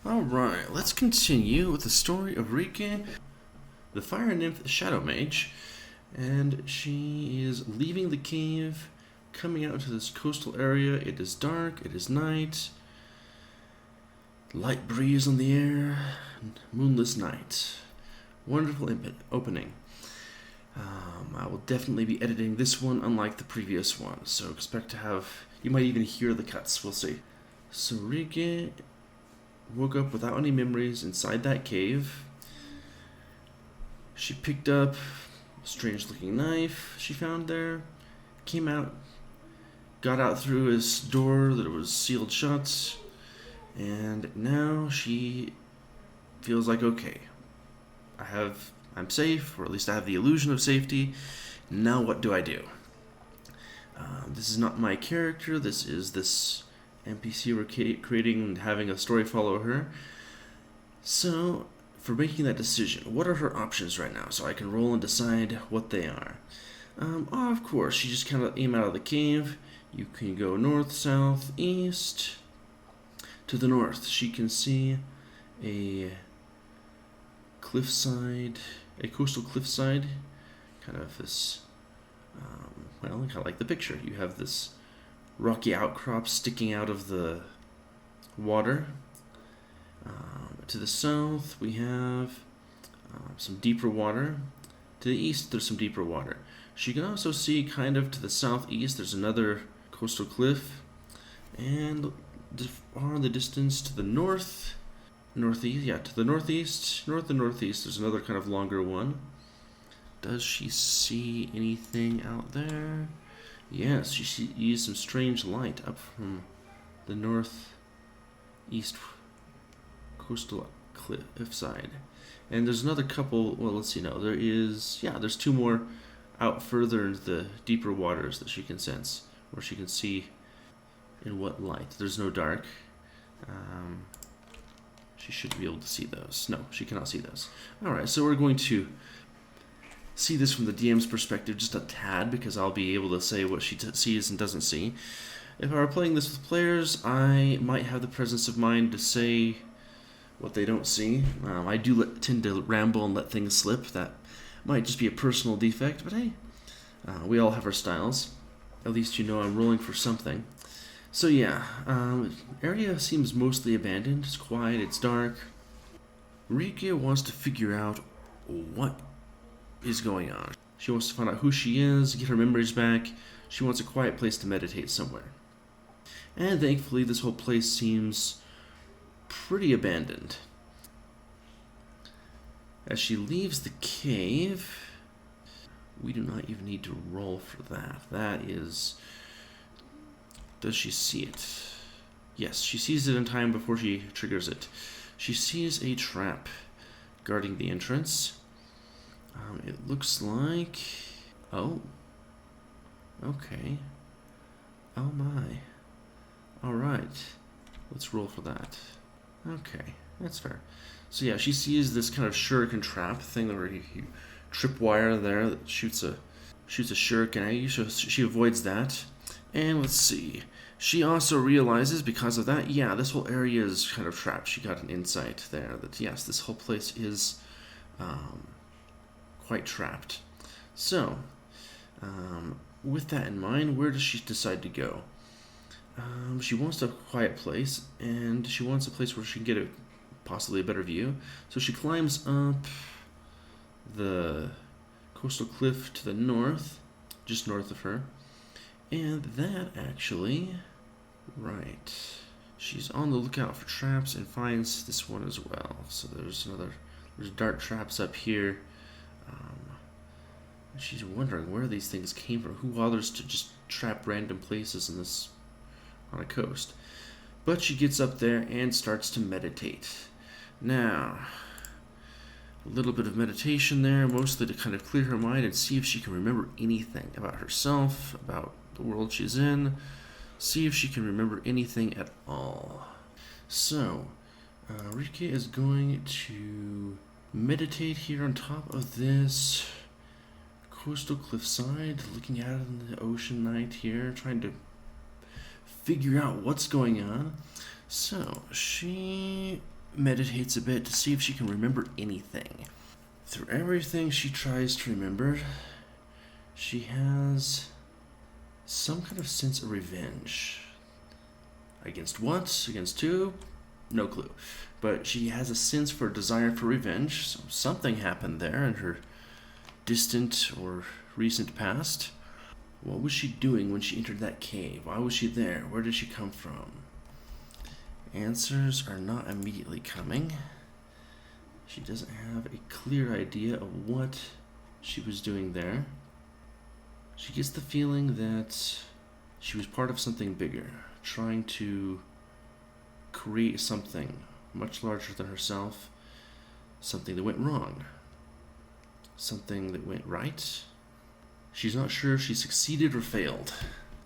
Alright, let's continue with the story of Rike, the fire nymph Shadow Mage, and she is leaving the cave, coming out to this coastal area. It is dark, it is night, light breeze on the air, moonless night. Wonderful opening. I will definitely be editing this one unlike the previous one, so expect to have, you might even hear the cuts, we'll see. So Rike woke up without any memories inside that cave. She picked up a strange looking knife she found there, came out, got out through his door that was sealed shut, and now she feels like, okay, I'm safe, or at least I have the illusion of safety. Now what do I do? This is not my character, this is this NPC we're creating and having a story follow her. So, for making that decision, what are her options right now so I can roll and decide what they are? Of course, she just kind of aim out of the cave. You can go north, south, east. To the north, she can see a cliffside, a coastal cliffside, kind of this, kind of like the picture. You have this rocky outcrop sticking out of the water. To the south, we have some deeper water. To the east, there's some deeper water. She can also see kind of to the southeast, there's another coastal cliff. And far in the distance to the north, to the northeast, north and northeast, there's another kind of longer one. Does she see anything out there? Yes, she sees some strange light up from the northeast coastal cliffside. And there's another couple, well, let's see, no, there's two more out further into the deeper waters that she can sense, where she can see in what light. There's no dark. She should be able to see those. No, she cannot see those. Alright, so we're going to see this from the DM's perspective just a tad, because I'll be able to say what she sees and doesn't see. If I were playing this with players, I might have the presence of mind to say what they don't see. I do tend to ramble and let things slip. That might just be a personal defect, but hey, we all have our styles. At least you know I'm rolling for something. So yeah, area seems mostly abandoned. It's quiet, it's dark. Rike wants to figure out what is going on. She wants to find out who she is, get her memories back. She wants a quiet place to meditate somewhere. And thankfully, this whole place seems pretty abandoned. As she leaves the cave, we do not even need to roll for that. That is... Does she see it? Yes, she sees it in time before she triggers it. She sees a trap guarding the entrance. It looks like... Oh. Okay. Oh my. Alright. Let's roll for that. Okay, that's fair. So yeah, she sees this kind of shuriken trap thing where you trip wire there that shoots a shuriken at you, so she avoids that. And let's see. She also realizes because of that, yeah, this whole area is kind of trapped. She got an insight there that yes, this whole place is quite trapped. So, with that in mind, where does she decide to go? She wants a quiet place, and she wants a place where she can get possibly a better view. So she climbs up the coastal cliff to the north, just north of her. And that actually, right, she's on the lookout for traps and finds this one as well. So there's dart traps up here. She's wondering where these things came from. Who bothers to just trap random places on a coast? But she gets up there and starts to meditate. Now, a little bit of meditation there, mostly to kind of clear her mind and see if she can remember anything about herself, about the world she's in. See if she can remember anything at all. So, Rike is going to meditate here on top of this coastal cliffside, looking out in the ocean night here, trying to figure out what's going on. So, she meditates a bit to see if she can remember anything. Through everything she tries to remember, she has some kind of sense of revenge. Against what? Against who? No clue. But she has a sense for a desire for revenge. So something happened there in her distant or recent past. What was she doing when she entered that cave? Why was she there? Where did she come from? Answers are not immediately coming. She doesn't have a clear idea of what she was doing there. She gets the feeling that she was part of something bigger, trying to create something much larger than herself, something that went wrong, something that went right. She's not sure if she succeeded or failed,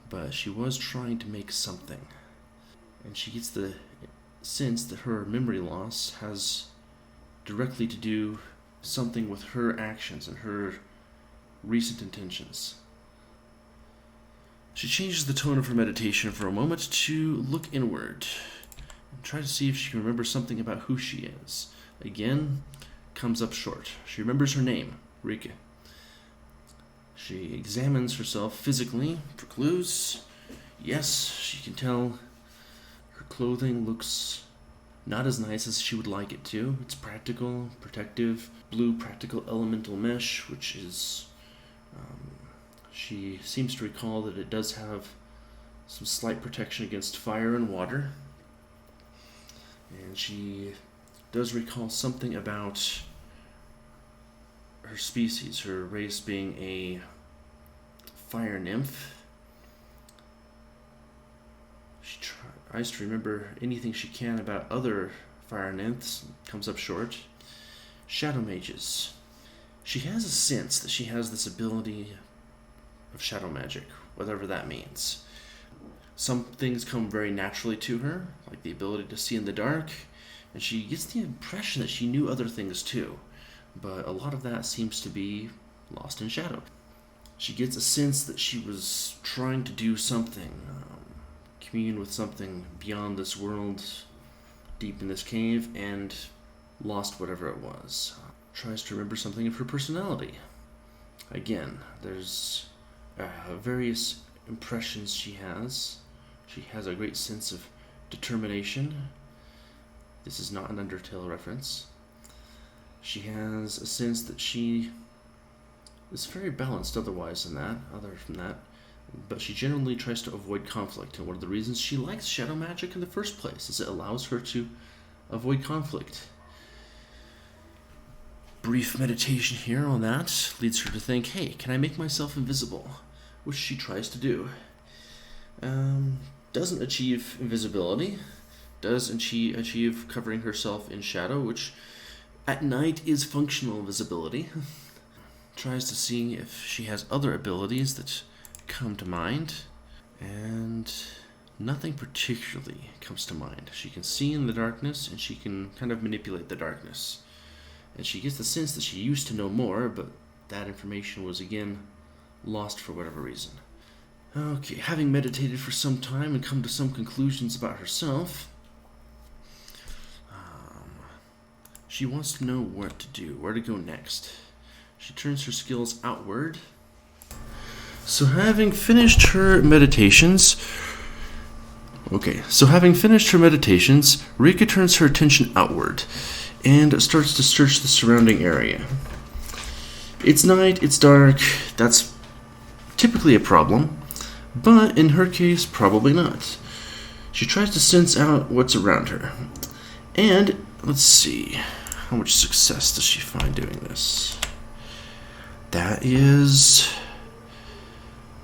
but she was trying to make something. And she gets the sense that her memory loss has directly to do something with her actions and her recent intentions. She changes the tone of her meditation for a moment to look inward and try to see if she can remember something about who she is. Again, comes up short. She remembers her name, Rike. She examines herself physically for clues. Yes, she can tell her clothing looks not as nice as she would like it to. It's practical, protective, blue practical elemental mesh, which is... she seems to recall that it does have some slight protection against fire and water. And she does recall something about her species, her race being a fire nymph. She tries to remember anything she can about other fire nymphs, comes up short. Shadow mages. She has a sense that she has this ability of shadow magic, whatever that means. Some things come very naturally to her, like the ability to see in the dark, and she gets the impression that she knew other things too, but a lot of that seems to be lost in shadow. She gets a sense that she was trying to do something, commune with something beyond this world, deep in this cave, and lost whatever it was. Tries to remember something of her personality. Again, there's various impressions she has. She has a great sense of determination. This is not an Undertale reference. She has a sense that she is very balanced other from that, but she generally tries to avoid conflict, and one of the reasons she likes shadow magic in the first place is it allows her to avoid conflict. Brief meditation here on that leads her to think, hey, can I make myself invisible? Which she tries to do. Doesn't achieve invisibility, does achieve covering herself in shadow, which at night is functional invisibility. Tries to see if she has other abilities that come to mind, and nothing particularly comes to mind. She can see in the darkness, and she can kind of manipulate the darkness. And she gets the sense that she used to know more, but that information was again lost for whatever reason. Okay, having meditated for some time and come to some conclusions about herself, she wants to know what to do, where to go next. She turns her skills outward. So having finished her meditations, Rika turns her attention outward and starts to search the surrounding area. It's night, it's dark, that's typically a problem, but in her case, probably not. She tries to sense out what's around her. And, let's see, how much success does she find doing this? That is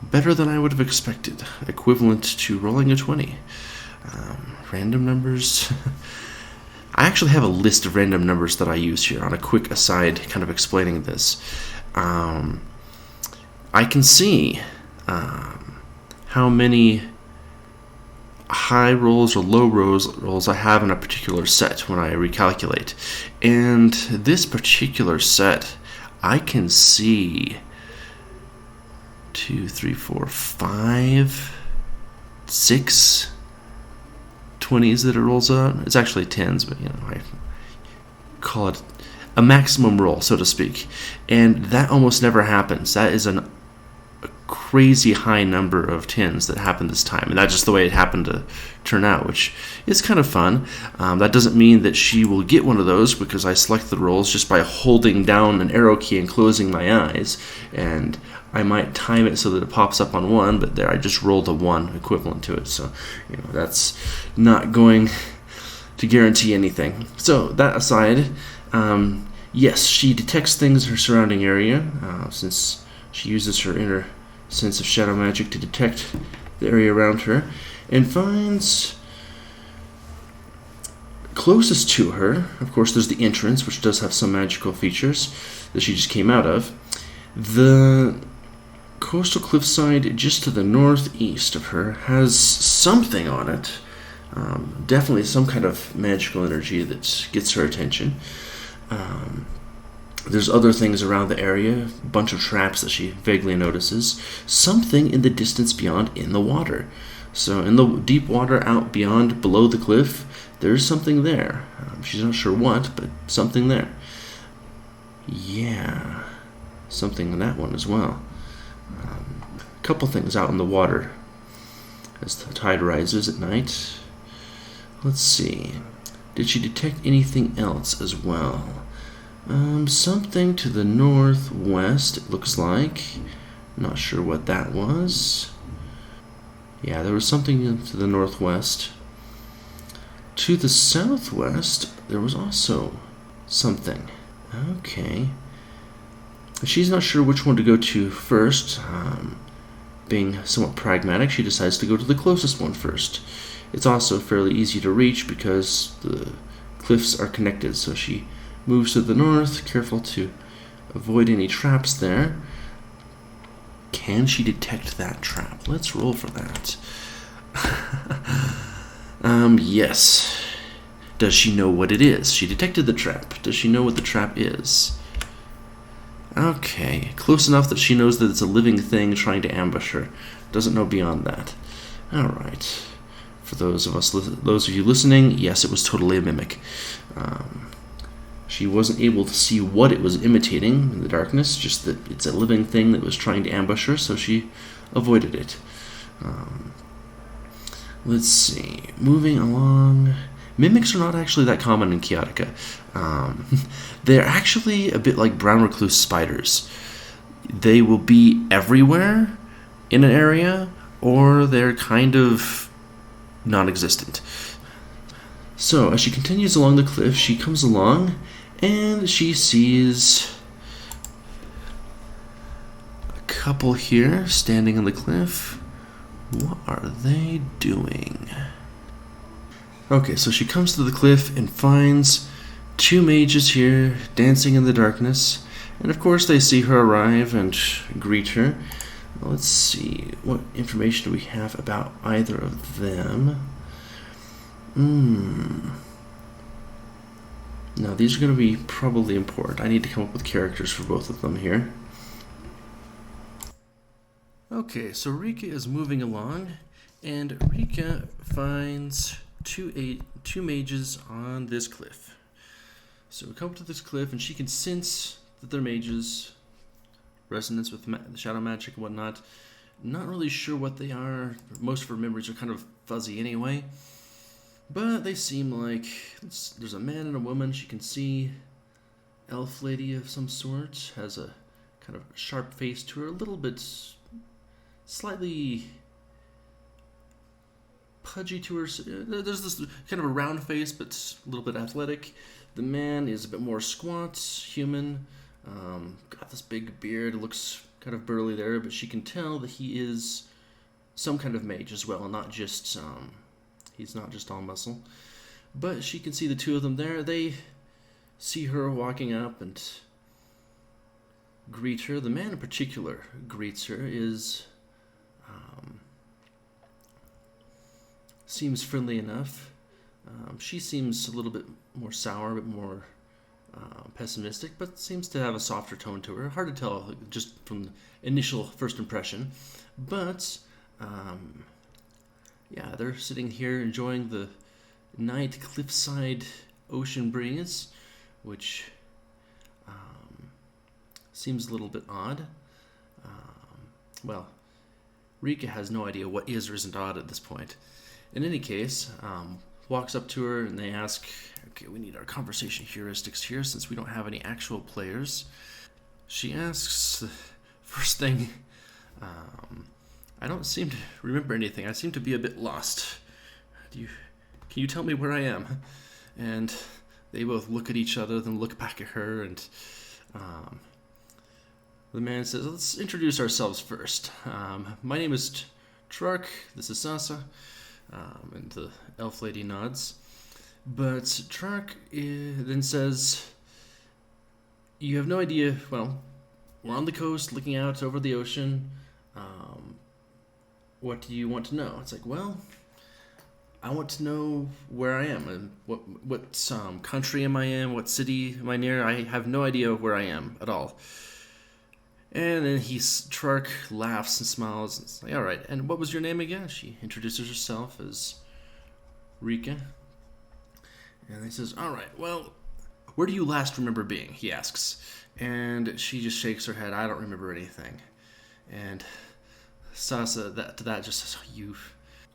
better than I would have expected, equivalent to rolling a 20. Random numbers. I actually have a list of random numbers that I use here on a quick aside kind of explaining this. I can see how many high rolls or low rolls I have in a particular set when I recalculate. And this particular set, I can see 2, 3, 4, 5, 6 20s that it rolls out. It's actually 10s, but call it a maximum roll, so to speak. And that almost never happens. That is a crazy high number of 10s that happened this time. And that's just the way it happened to turn out, which is kind of fun. That doesn't mean that she will get one of those, because I select the rolls just by holding down an arrow key and closing my eyes. And I might time it so that it pops up on 1, but there I just rolled a 1 equivalent to it. So, that's not going to guarantee anything. So, that aside, yes, she detects things in her surrounding area, since she uses her inner sense of shadow magic to detect the area around her, and finds closest to her, of course, there's the entrance, which does have some magical features that she just came out of. The coastal cliffside just to the northeast of her has something on it. Definitely some kind of magical energy that gets her attention. There's other things around the area, a bunch of traps that she vaguely notices, something in the distance beyond in the water. So in the deep water out beyond, below the cliff, there's something there. She's not sure what, but something there. Yeah, something in that one as well. A couple things out in the water as the tide rises at night. Let's see. Did she detect anything else as well? Something to the northwest, it looks like. Not sure what that was. Yeah, there was something to the northwest. To the southwest, there was also something. Okay. She's not sure which one to go to first. Being somewhat pragmatic, she decides to go to the closest one first. It's also fairly easy to reach because the cliffs are connected, so she moves to the north, careful to avoid any traps there. Can she detect that trap? Let's roll for that. Yes. Does she know what it is? She detected the trap. Does she know what the trap is? Okay, close enough that she knows that it's a living thing trying to ambush her. Doesn't know beyond that. Alright. For those of you listening, yes, it was totally a mimic. She wasn't able to see what it was imitating in the darkness, just that it's a living thing that was trying to ambush her, so she avoided it. Let's see. Moving along. Mimics are not actually that common in Chaotica. They're actually a bit like brown recluse spiders. They will be everywhere in an area, or they're kind of non-existent. So, as she continues along the cliff, she comes along and she sees a couple here standing on the cliff. What are they doing? Okay, so she comes to the cliff and finds two mages here dancing in the darkness. And of course they see her arrive and greet her. Let's see, what information do we have about either of them? Now these are going to be probably important. I need to come up with characters for both of them here. Okay, so Rike is moving along, and Rike finds two mages on this cliff. So we come up to this cliff, and she can sense that they're mages, resonance with the shadow magic and whatnot. Not really sure what they are. Most of her memories are kind of fuzzy anyway. But they seem like there's a man and a woman. She can see elf lady of some sort. Has a kind of sharp face to her. A little bit slightly pudgy to her. There's this kind of a round face, but a little bit athletic. The man is a bit more squat, human. Got this big beard. Looks kind of burly there, but she can tell that he is some kind of mage as well, not just he's not just all muscle. But she can see the two of them there. They see her walking up and greet her. The man in particular greets her, seems friendly enough. She seems a little bit more sour, a bit more pessimistic, but seems to have a softer tone to her. Hard to tell just from initial first impression. But yeah, they're sitting here enjoying the night cliffside ocean breeze. which seems a little bit odd. Well, Rike has no idea what is or isn't odd at this point. In any case, walks up to her and they ask, okay, we need our conversation heuristics here since we don't have any actual players. She asks, first thing, I don't seem to remember anything. I seem to be a bit lost. Can you tell me where I am? And they both look at each other, then look back at her, and the man says, let's introduce ourselves first. My name is Trark, this is Sasa, and the elf lady nods. But Trark then says, you have no idea, well, we're on the coast looking out over the ocean. What do you want to know? It's like, well, I want to know where I am and what country am I in, what city am I near. I have no idea where I am at all. And then Trark laughs and smiles and it's like, all right, and what was your name again? She introduces herself as Rike. And he says, all right, well, where do you last remember being? He asks. And she just shakes her head. I don't remember anything. And Sasa, to that just says,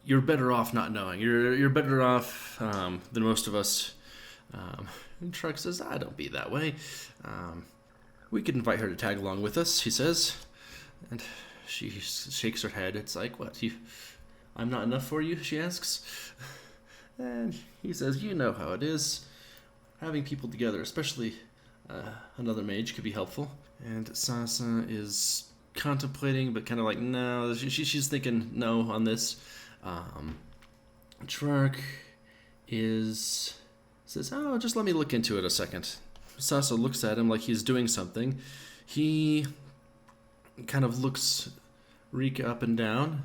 you're better off not knowing. You're better off than most of us. And Trark says, don't be that way. We could invite her to tag along with us, he says. And she shakes her head. It's like, what? I'm not enough for you, she asks. And he says, you know how it is. Having people together, especially another mage, could be helpful. And Sasa is contemplating, but kind of like, no. She's thinking no on this. Trark says, oh, just let me look into it a second. Sasa looks at him like he's doing something. He kind of looks Rike up and down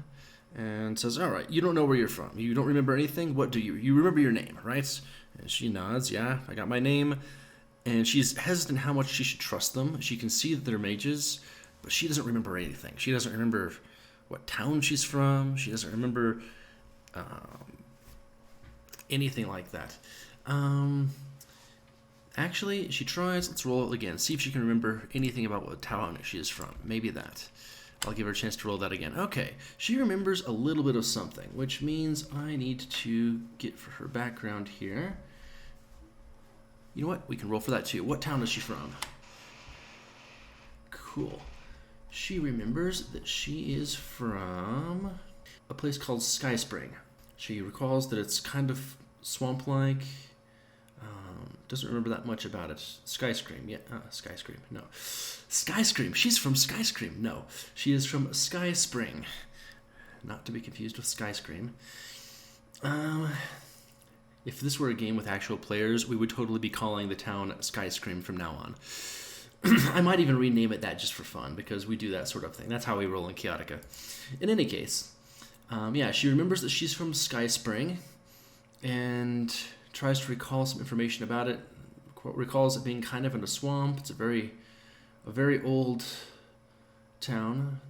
and says, all right, you don't know where you're from. You don't remember anything? What do you? You remember your name, right? And she nods, yeah, I got my name. And she's hesitant how much she should trust them. She can see that they're mages, but she doesn't remember anything. She doesn't remember what town she's from. She doesn't remember anything like that. Actually, she tries. Let's roll it again. See if she can remember anything about what town she is from. Maybe that. I'll give her a chance to roll that again. Okay, she remembers a little bit of something, which means I need to get for her background here. You know what? We can roll for that too. What town is she from? Cool. She remembers that she is from a place called Sky Spring. She recalls that it's kind of swamp-like. Doesn't remember that much about it. Skyscream, yeah. Skyscream, no. Skyscream, she's from Skyscream. No, she is from Sky Spring. Not to be confused with Skyscream. If this were a game with actual players, we would totally be calling the town Skyscream from now on. I might even rename it that just for fun, because we do that sort of thing. That's how we roll in Chaotica. In any case, she remembers that she's from Sky Spring, and tries to recall some information about it. Recalls it being kind of in a swamp. It's a very old town,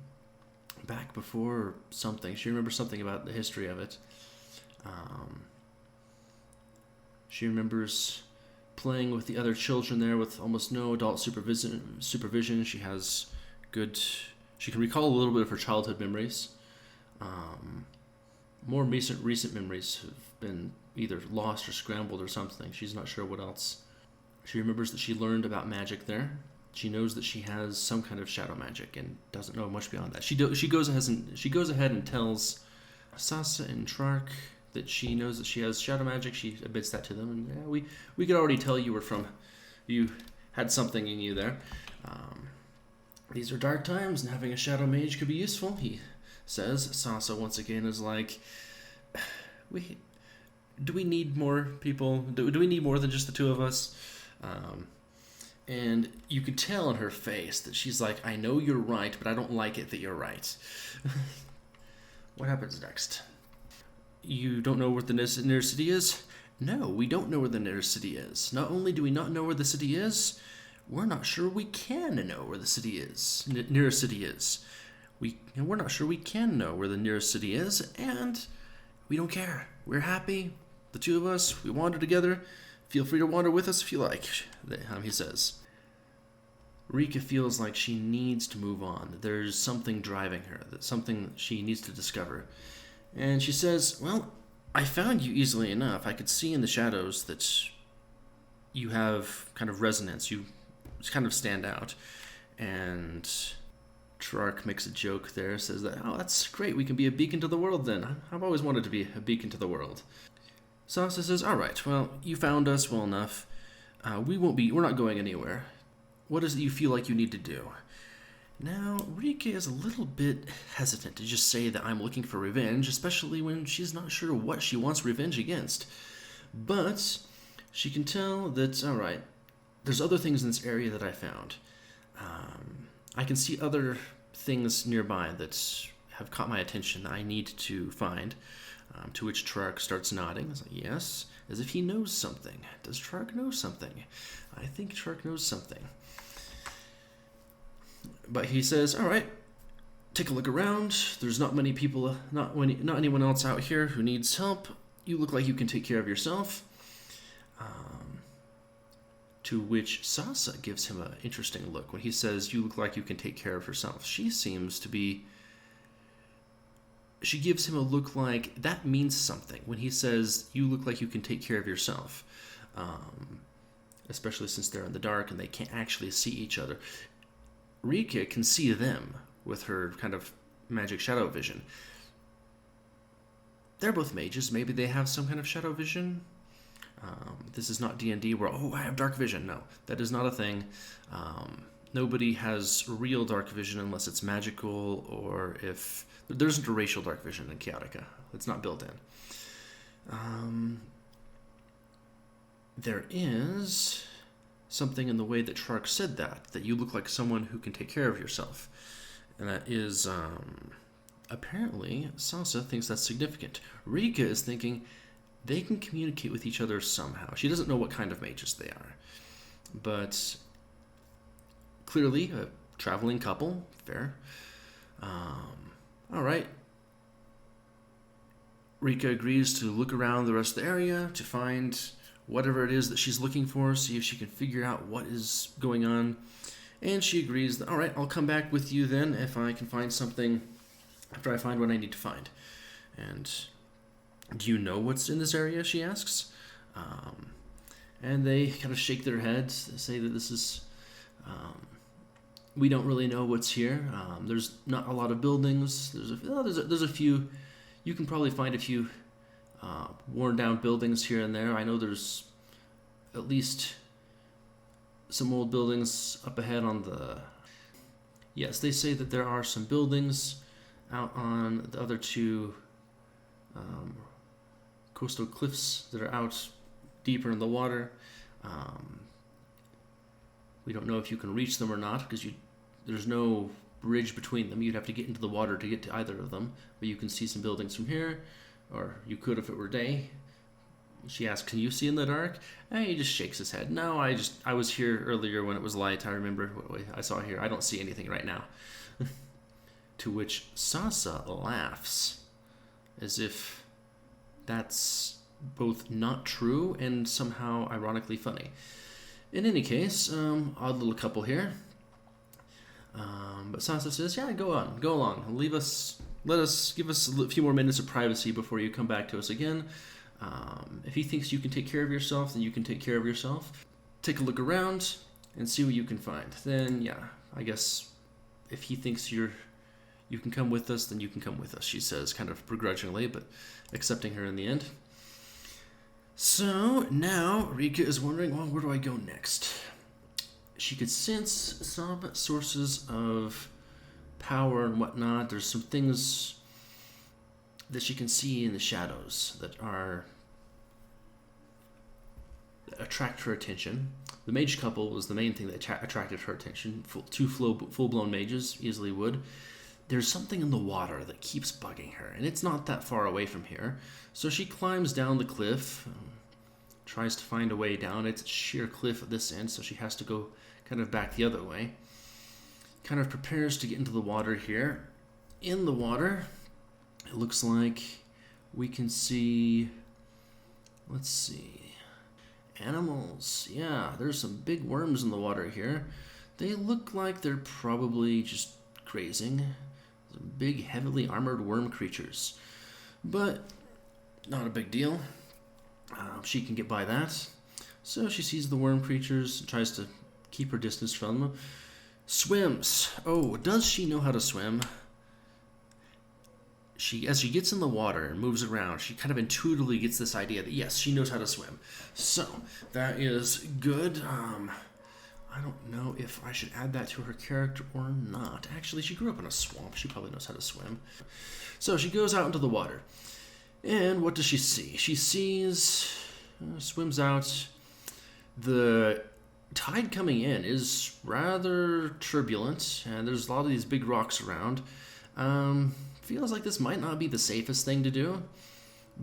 back before something. She remembers something about the history of it. She remembers playing with the other children there with almost no adult supervision. She can recall a little bit of her childhood memories. More recent memories have been either lost or scrambled or something. She's not sure what else. She remembers that she learned about magic there. She knows that she has some kind of shadow magic and doesn't know much beyond that. She goes ahead and tells Sasa and Trark that she knows that she has shadow magic. She admits that to them, and we could already tell you had something in you there. These are dark times, and having a shadow mage could be useful, he says. Sasa once again is like, do we need more people? Do we need more than just the two of us? And you could tell in her face that she's like, I know you're right, but I don't like it that you're right. What happens next? You don't know where the nearest city is? No, we don't know where the nearest city is. Not only do we not know where the city is, we're not sure we can know where the city is. Nearest city is. We're not sure we can know where the nearest city is, and we don't care. We're happy. The two of us, we wander together, Feel free to wander with us if you like, he says. Rika feels like she needs to move on. There's something driving her, that's something she needs to discover. And she says, well, I found you easily enough. I could see in the shadows that you have kind of resonance. You kind of stand out. And Trark makes a joke there, says that, oh, that's great. We can be a beacon to the world then. I've always wanted to be a beacon to the world. Sansa says, all right, well, you found us well enough. We're not going anywhere. What is it you feel like you need to do? Now, Rike is a little bit hesitant to just say that I'm looking for revenge, especially when she's not sure what she wants revenge against. But she can tell that, all right, there's other things in this area that I found. I can see other things nearby that have caught my attention that I need to find. To which Trark starts nodding. He's like, yes, as if he knows something. Does Trark know something? I think Trark knows something. But he says, all right, take a look around. There's not many people, not anyone else out here who needs help. You look like you can take care of yourself. To which Sansa gives him an interesting look when he says, you look like you can take care of yourself. She gives him a look like that means something when he says, you look like you can take care of yourself. Especially since they're in the dark and they can't actually see each other. Rike can see them with her kind of magic shadow vision. They're both mages. Maybe they have some kind of shadow vision. This is not D&D where, oh, I have dark vision. No, that is not a thing. Nobody has real dark vision unless it's magical or if... There isn't a racial dark vision in Chaotica. It's not built in. There is something in the way that Trark said that you look like someone who can take care of yourself. And that is, apparently, Sansa thinks that's significant. Rika is thinking they can communicate with each other somehow. She doesn't know what kind of mages they are. But clearly, a traveling couple, fair. All right. Rika agrees to look around the rest of the area to find whatever it is that she's looking for, see if she can figure out what is going on. And she agrees that, all right, I'll come back with you then if I can find something after I find what I need to find. And do you know what's in this area, she asks. And they kind of shake their heads. They say that this is... we don't really know what's here. There's not a lot of buildings. There's a few... You can probably find a few worn down buildings here and there. I know there's at least some old buildings up ahead on the... Yes, they say that there are some buildings out on the other two coastal cliffs that are out deeper in the water. We don't know if you can reach them or not because there's no bridge between them. You'd have to get into the water to get to either of them. But you can see some buildings from here, or you could if it were day. She asks, can you see in the dark? And he just shakes his head. No, I was here earlier when it was light. I remember what I saw here. I don't see anything right now. To which Sansa laughs, as if that's both not true and somehow ironically funny. In any case, odd little couple here. But Sansa says, yeah, go along. Give us a few more minutes of privacy before you come back to us again. If he thinks you can take care of yourself, then you can take care of yourself. Take a look around and see what you can find. Then, yeah, I guess if he thinks you can come with us, then you can come with us, she says, kind of begrudgingly, but accepting her in the end. So now Rika is wondering, well, where do I go next? She could sense some sources of power and whatnot. There's some things that she can see in the shadows that attract her attention. The mage couple was the main thing that attracted her attention. Two full-blown mages easily would. There's something in the water that keeps bugging her, and it's not that far away from here. So she climbs down the cliff, tries to find a way down. It's a sheer cliff at this end, so she has to go kind of back the other way. Kind of prepares to get into the water here. In the water, it looks like we can see, let's see, Animals. Yeah, there's some big worms in the water here. They look like they're probably just grazing. Some big, heavily armored worm creatures. But not a big deal. She can get by that. So she sees the worm creatures and tries to keep her distance from them. Swims. Oh, does she know how to swim? As she gets in the water and moves around, she kind of intuitively gets this idea that yes, she knows how to swim. So that is good. I don't know if I should add that to her character or not. Actually, she grew up in a swamp. She probably knows how to swim. So she goes out into the water. And what does she see? She sees, swims out. The tide coming in is rather turbulent, and there's a lot of these big rocks around. Feels like this might not be the safest thing to do,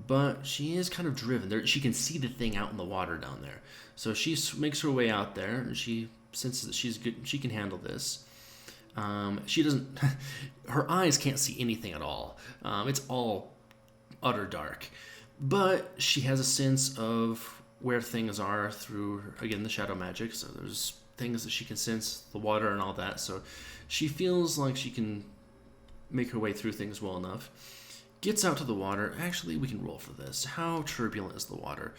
but she is kind of driven. There, she can see the thing out in the water down there. So she makes her way out there, and she senses that she's good. She can handle this. She doesn't. Her eyes can't see anything at all. It's all utter dark, but she has a sense of where things are through, again, the shadow magic. So there's things that she can sense, the water and all that. So she feels like she can make her way through things well enough. Gets out to the water. Actually, we can roll for this. How turbulent is the water?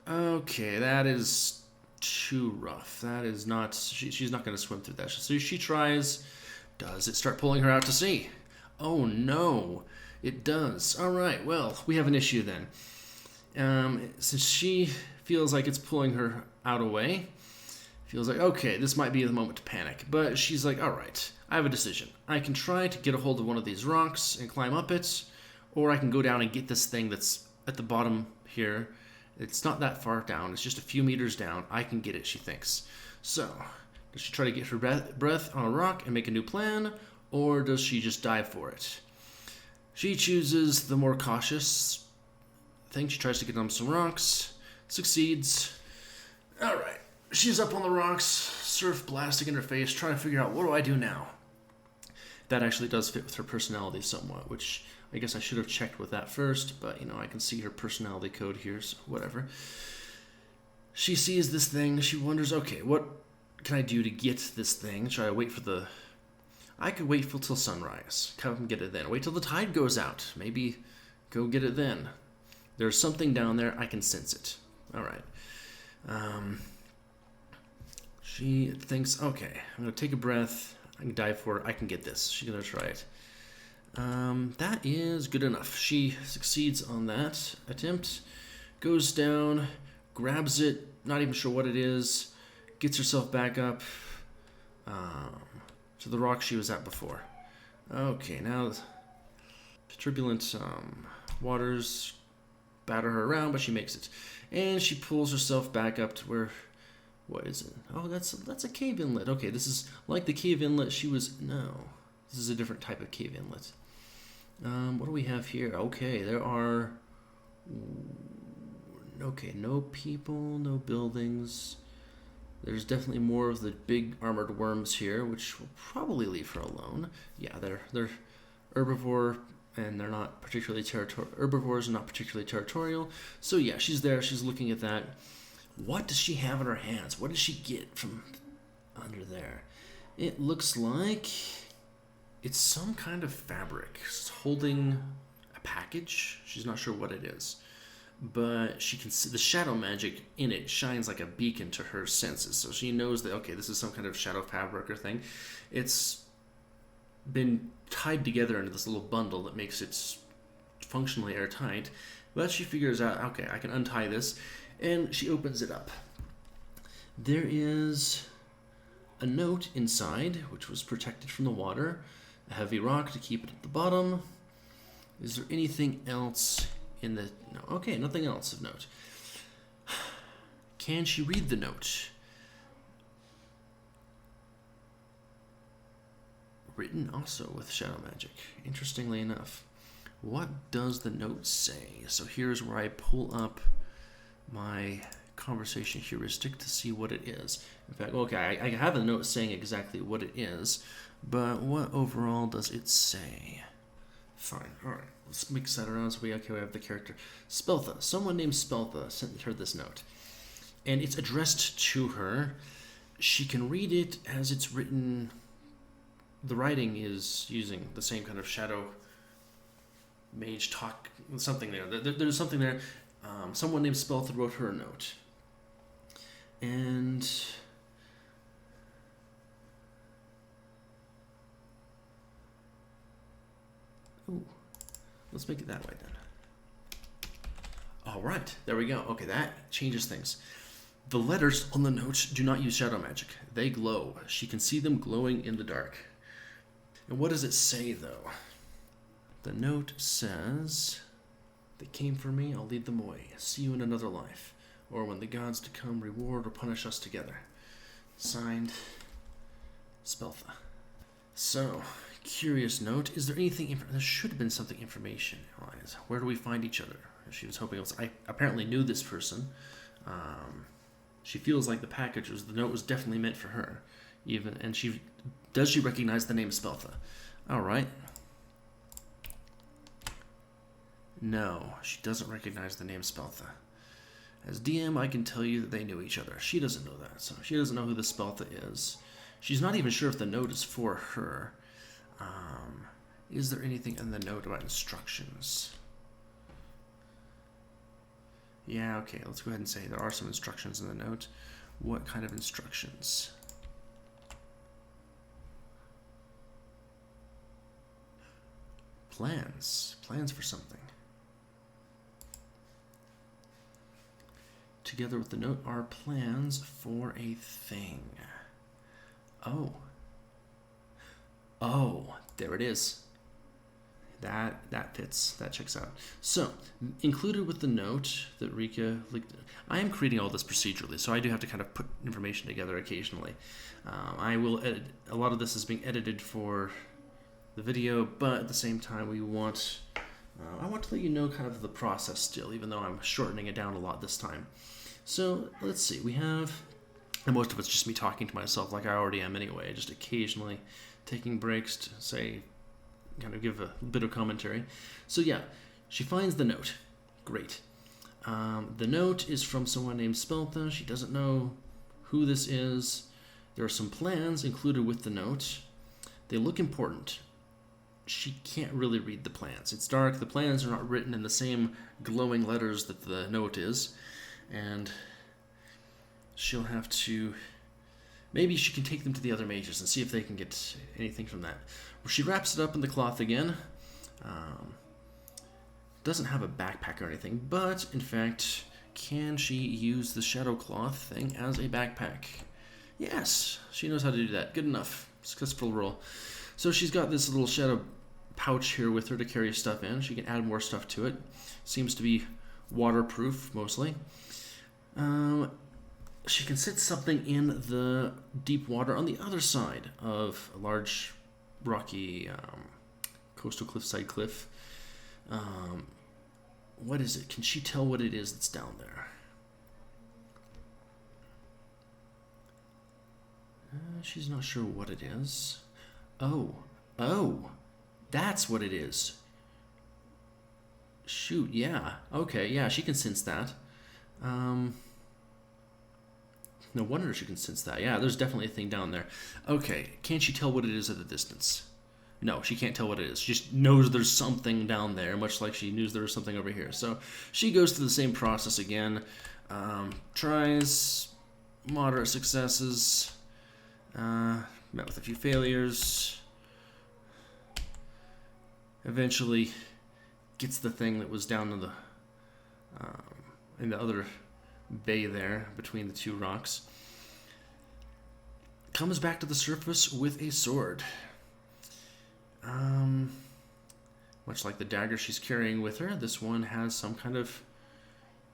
Okay, that is too rough. That is not... she's not going to swim through that. So she tries. Does it start pulling her out to sea? Oh, no. It does. All right, well, we have an issue then. Since she feels like it's pulling her out away, feels like, okay, this might be the moment to panic. But she's like, all right, I have a decision. I can try to get a hold of one of these rocks and climb up it, or I can go down and get this thing that's at the bottom here. It's not that far down. It's just a few meters down. I can get it, she thinks. So, does she try to get her breath on a rock and make a new plan, or does she just dive for it? She chooses the more cautious thing. She tries to get on some rocks. Succeeds. All right. She's up on the rocks, surf blasting in her face, trying to figure out, what do I do now? That actually does fit with her personality somewhat, which I guess I should have checked with that first, but, I can see her personality code here, so whatever. She sees this thing. She wonders, okay, what can I do to get this thing? Should I wait for the... I could wait till sunrise. Come and get it then. Wait till the tide goes out. Maybe go get it then. There's something down there. I can sense it. All right. She thinks, okay, I'm going to take a breath. I can dive for it. I can get this. She's going to try it. That is good enough. She succeeds on that attempt. Goes down, grabs it, not even sure what it is, gets herself back up to the rock she was at before. Okay, now the turbulent waters batter her around, but she makes it. And she pulls herself back up to where... What is it? Oh, that's a cave inlet. Okay, this is like the cave inlet she was... No, this is a different type of cave inlet. What do we have here? Okay, there are... Okay, no people, no buildings. There's definitely more of the big armored worms here, which will probably leave her alone. Yeah, they're herbivore, and they're not particularly territorial. Herbivores are not particularly territorial. So yeah, she's there. She's looking at that. What does she have in her hands? What does she get from under there? It looks like it's some kind of fabric. She's holding a package. She's not sure what it is. But she can see the shadow magic in it shines like a beacon to her senses. So she knows that, okay, this is some kind of shadow fabric or thing. It's been tied together into this little bundle that makes it functionally airtight. But she figures out, okay, I can untie this. And she opens it up. There is a note inside, which was protected from the water. A heavy rock to keep it at the bottom. Is there anything else in the... No, okay, nothing else of note. Can she read the note? Written also with shadow magic, interestingly enough. What does the note say? So here's where I pull up my conversation heuristic to see what it is. In fact, okay, I have a note saying exactly what it is, but what overall does it say? Fine, alright, let's mix that around so we have the character. Speltha, someone named Speltha sent her this note. and it's addressed to her. She can read it as it's written. The writing is using the same kind of shadow mage talk, something there. There's something there. Someone named Speltha wrote her a note. And ooh, let's make it that way then. All right, there we go. Okay, that changes things. The letters on the note do not use shadow magic. They glow. She can see them glowing in the dark. And what does it say, though? The note says, "They came for me, I'll lead them away. See you in another life. Or when the gods to come reward or punish us together." Signed, Speltha. So, curious note. Is there anything... There should have been something information-wise. Where do we find each other? She was hoping... I apparently knew this person. She feels like the note was definitely meant for her. And does she recognize the name Speltha? All right. No, she doesn't recognize the name Speltha. As DM, I can tell you that they knew each other. She doesn't know that, so she doesn't know who the Speltha is. She's not even sure if the note is for her. Is there anything in the note about instructions? Yeah, okay, let's go ahead and say there are some instructions in the note. What kind of instructions? Plans. Plans for something. Together with the note are plans for a thing. Oh. Oh, there it is. That fits. That checks out. So, included with the note that Rike... I am creating all this procedurally, so I do have to kind of put information together occasionally. I will edit... A lot of this is being edited for the video, but at the same time I want to let you know kind of the process still, even though I'm shortening it down a lot this time. So, let's see. We have... And most of it's just me talking to myself like I already am anyway, just occasionally taking breaks to say... kind of give a bit of commentary. So yeah, she finds the note. Great. The note is from someone named Speltha. She doesn't know who this is. There are some plans included with the note. They look important. She can't really read the plans. It's dark. The plans are not written in the same glowing letters that the note is. And she'll have to... Maybe she can take them to the other mages and see if they can get anything from that. Well, she wraps it up in the cloth again. Doesn't have a backpack or anything, but in fact, can she use the shadow cloth thing as a backpack? Yes, she knows how to do that. Good enough. Successful roll. So she's got this little shadow pouch here with her to carry stuff in. She can add more stuff to it. Seems to be waterproof, mostly. She can sit something in the deep water on the other side of a large, rocky, coastal cliffside cliff. What is it? Can she tell what it is that's down there? She's not sure what it is. Oh, that's what it is. Shoot, yeah. Okay, yeah, she can sense that. No wonder she can sense that. Yeah, there's definitely a thing down there. Okay, can't she tell what it is at a distance? No, she can't tell what it is. She just knows there's something down there, much like she knew there was something over here. So she goes through the same process again. Tries, moderate successes, met with a few failures. Eventually gets the thing that was down in the other bay there between the two rocks. Comes back to the surface with a sword. Much like the dagger she's carrying with her, this one has some kind of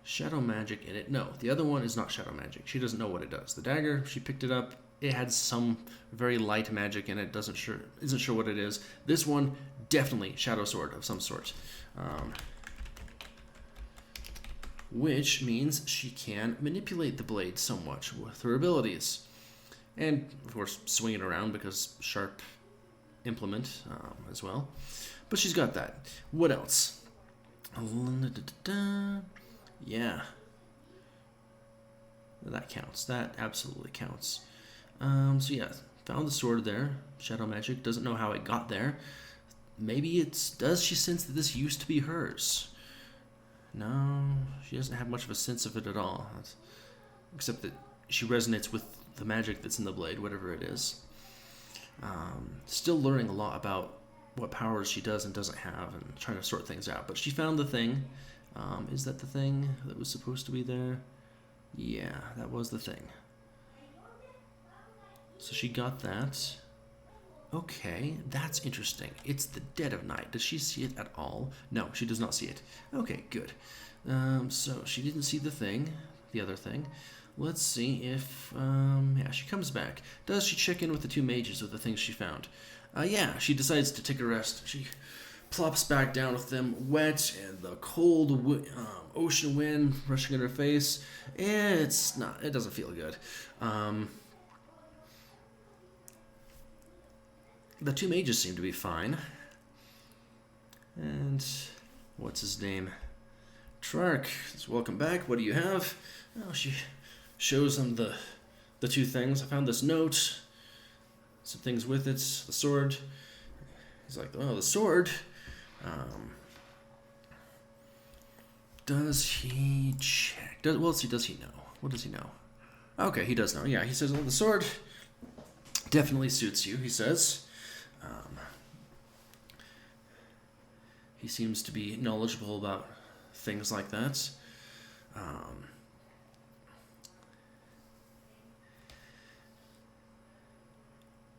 shadow magic in it. No, the other one is not shadow magic. She doesn't know what it does. The dagger, she picked it up. It had some very light magic in it. Isn't sure what it is. This one, definitely shadow sword of some sort. Which means she can manipulate the blade somewhat with her abilities. And, of course, swing it around because sharp implement as well. But she's got that. What else? Yeah. That counts. That absolutely counts. So yeah, found the sword there. Shadow magic. Doesn't know how it got there. Maybe it's... Does she sense that this used to be hers? No, she doesn't have much of a sense of it at all. Except that she resonates with the magic that's in the blade, whatever it is. Still learning a lot about what powers she does and doesn't have and trying to sort things out. But she found the thing. Is that the thing that was supposed to be there? Yeah, that was the thing. So she got that. Okay, that's interesting. It's the dead of night. Does she see it at all? No, she does not see it. Okay, good. So she didn't see the thing, the other thing. Let's see if, yeah, she comes back. Does she check in with the two mages with the things she found? Yeah, she decides to take a rest. She plops back down with them, wet, and the cold ocean wind rushing in her face. It doesn't feel good. The two mages seem to be fine. And what's his name? Trark says, welcome back. What do you have? Oh, she shows him the two things. I found this note. Some things with it. The sword. He's like, oh, the sword. Does he check? Does he know? What does he know? Okay, he does know. Yeah, he says, well, the sword definitely suits you, he says. He seems to be knowledgeable about things like that.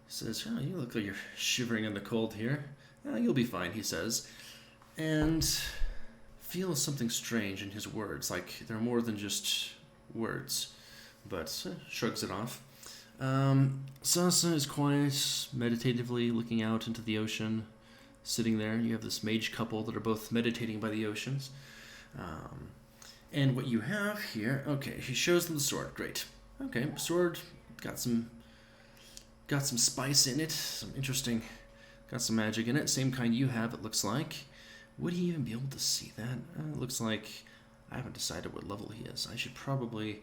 Says, oh, you look like you're shivering in the cold here. Oh, you'll be fine, he says. And feels something strange in his words, like they're more than just words, but shrugs it off. Sasa is quiet, meditatively looking out into the ocean, sitting there. You have this mage couple that are both meditating by the oceans. And what you have here, okay, he shows them the sword. Great. Okay, sword, got some spice in it, some interesting, got some magic in it, same kind you have, it looks like. Would he even be able to see that? It looks like I haven't decided what level he is. I should probably,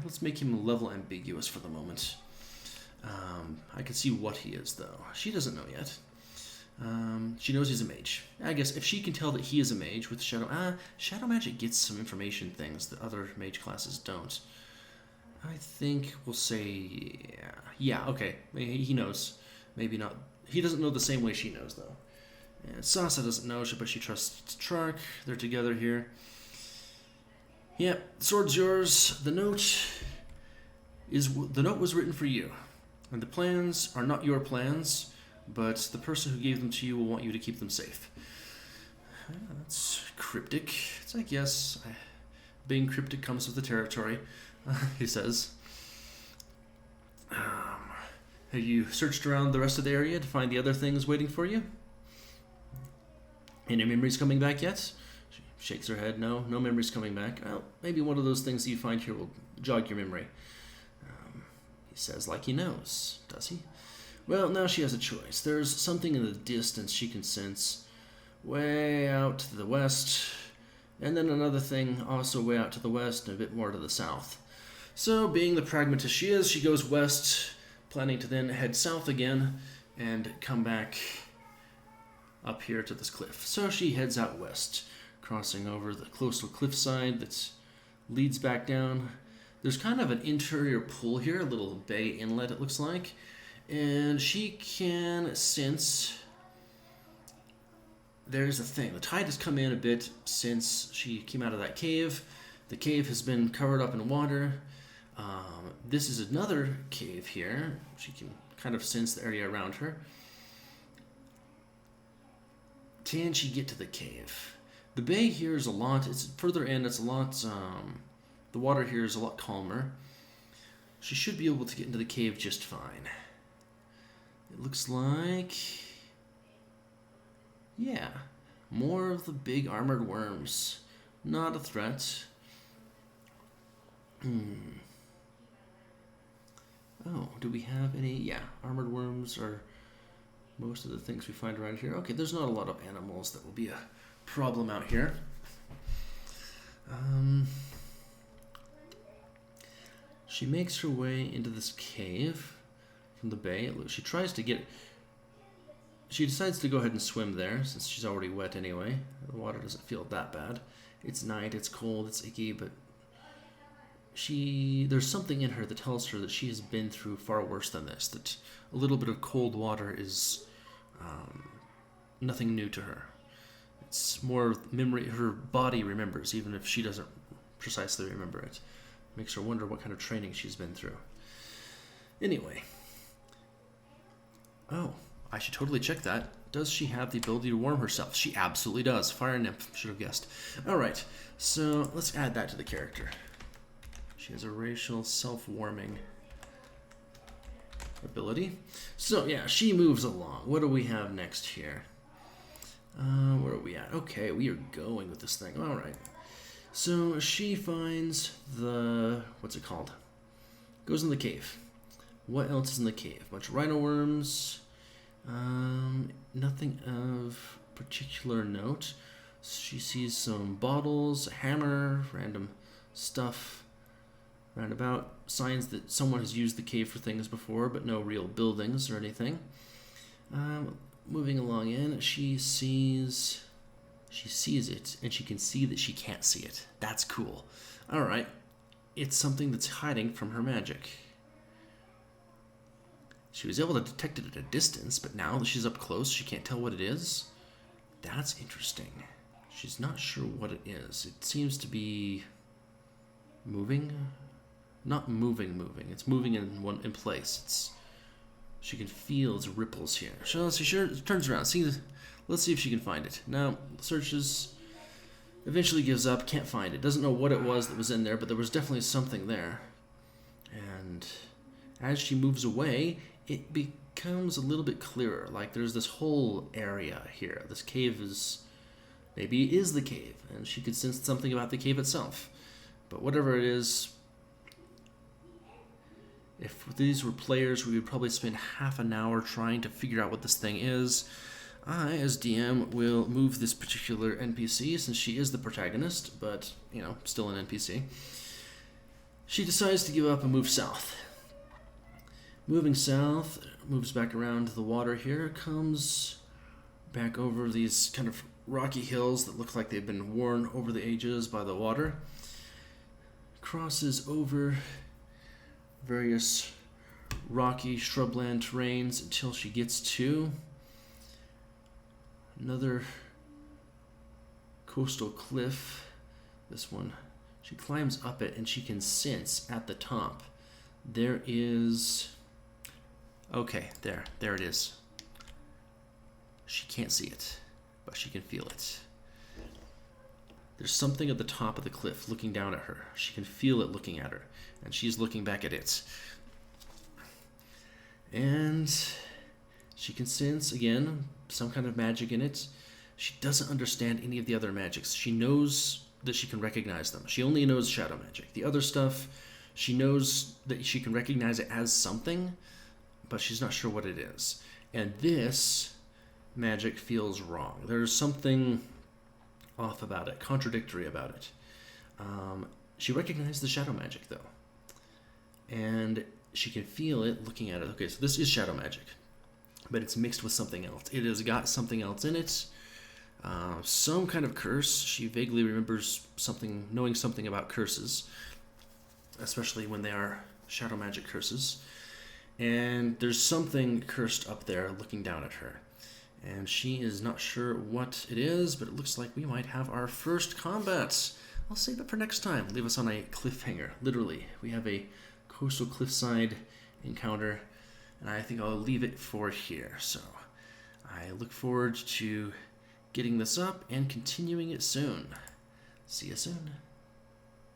let's make him level ambiguous for the moment. I can see what he is, though. She doesn't know yet. She knows he's a mage. I guess if she can tell that he is a mage with shadow magic gets some information things that other mage classes don't. I think we'll say, yeah, okay, he knows. Maybe not. He doesn't know the same way she knows, though. And Sasa doesn't know, but she trusts Trark. They're together here. Yeah, the sword's yours. The note was written for you, and the plans are not your plans, but the person who gave them to you will want you to keep them safe. That's cryptic. It's like, yes, being cryptic comes with the territory, he says. Have you searched around the rest of the area to find the other things waiting for you? Any memories coming back yet? She shakes her head. No memories coming back. Well, maybe one of those things that you find here will jog your memory. He says like he knows. Does he? Well, now she has a choice. There's something in the distance she can sense. Way out to the west. And then another thing also way out to the west and a bit more to the south. So, being the pragmatist she is, she goes west, planning to then head south again and come back up here to this cliff. So she heads out west, crossing over the coastal cliffside that leads back down. There's kind of an interior pool here, a little bay inlet it looks like, and she can sense there's a thing. The tide has come in a bit since she came out of that cave. The cave has been covered up in water. This is another cave here. She can kind of sense the area around her. Can she get to the cave? The bay here is it's further in, it's a lot, the water here is a lot calmer. She should be able to get into the cave just fine. It looks like, yeah, more of the big armored worms. Not a threat. Oh, do we have any? Yeah, armored worms are most of the things we find around here. Okay, there's not a lot of animals that will be a problem out here. She makes her way into this cave from the bay. She tries to get... She decides to go ahead and swim there, since she's already wet anyway. The water doesn't feel that bad. It's night, it's cold, it's icky, but... There's something in her that tells her that she has been through far worse than this. That a little bit of cold water is nothing new to her. It's more memory. Her body remembers, even if she doesn't precisely remember it. Makes her wonder what kind of training she's been through. Anyway. Oh, I should totally check that. Does she have the ability to warm herself? She absolutely does. Fire nymph, should have guessed. Alright, so let's add that to the character. She has a racial self-warming ability. So yeah, she moves along. What do we have next here? Where are we at? Okay, we are going with this thing. Alright. So she finds the... what's it called? Goes in the cave. What else is in the cave? A bunch of rhino worms. Nothing of particular note. She sees some bottles, a hammer, random stuff. Roundabout. Signs that someone has used the cave for things before, but no real buildings or anything. Moving along in, she sees it, and she can see that she can't see it. That's cool. Alright. It's something that's hiding from her magic. She was able to detect it at a distance, but now that she's up close, she can't tell what it is. That's interesting. She's not sure what it is. It seems to be moving. Not moving. It's moving in place. She can feel its ripples here. So let's see. She turns around. Let's see if she can find it. Now searches. Eventually gives up. Can't find it. Doesn't know what it was that was in there, but there was definitely something there. And as she moves away, it becomes a little bit clearer. Like there's this whole area here. This cave maybe it is the cave, and she could sense something about the cave itself. But whatever it is, if these were players, we would probably spend half an hour trying to figure out what this thing is. I, as DM, will move this particular NPC since she is the protagonist, but, still an NPC. She decides to give up and move south. Moving south, moves back around to the water here, comes back over these kind of rocky hills that look like they've been worn over the ages by the water. Crosses over various rocky shrubland terrains until she gets to another coastal cliff. This one. She climbs up it and she can sense at the top there is... Okay, there it is. She can't see it, but she can feel it. There's something at the top of the cliff looking down at her. She can feel it looking at her, and she's looking back at it. And she can sense, again, some kind of magic in it. She doesn't understand any of the other magics. She knows that she can recognize them. She only knows shadow magic. The other stuff, she knows that she can recognize it as something, but she's not sure what it is. And this magic feels wrong. There's something off about it, contradictory about it. She recognizes the shadow magic, though. And she can feel it looking at it. Okay, so this is shadow magic, but it's mixed with something else. It has got something else in it. Some kind of curse. She vaguely remembers knowing something about curses, especially when they are shadow magic curses. And there's something cursed up there looking down at her. And she is not sure what it is, but it looks like we might have our first combat. I'll save it for next time. Leave us on a cliffhanger. Literally, we have a coastal cliffside encounter, and I think I'll leave it for here. So I look forward to getting this up and continuing it soon. See you soon.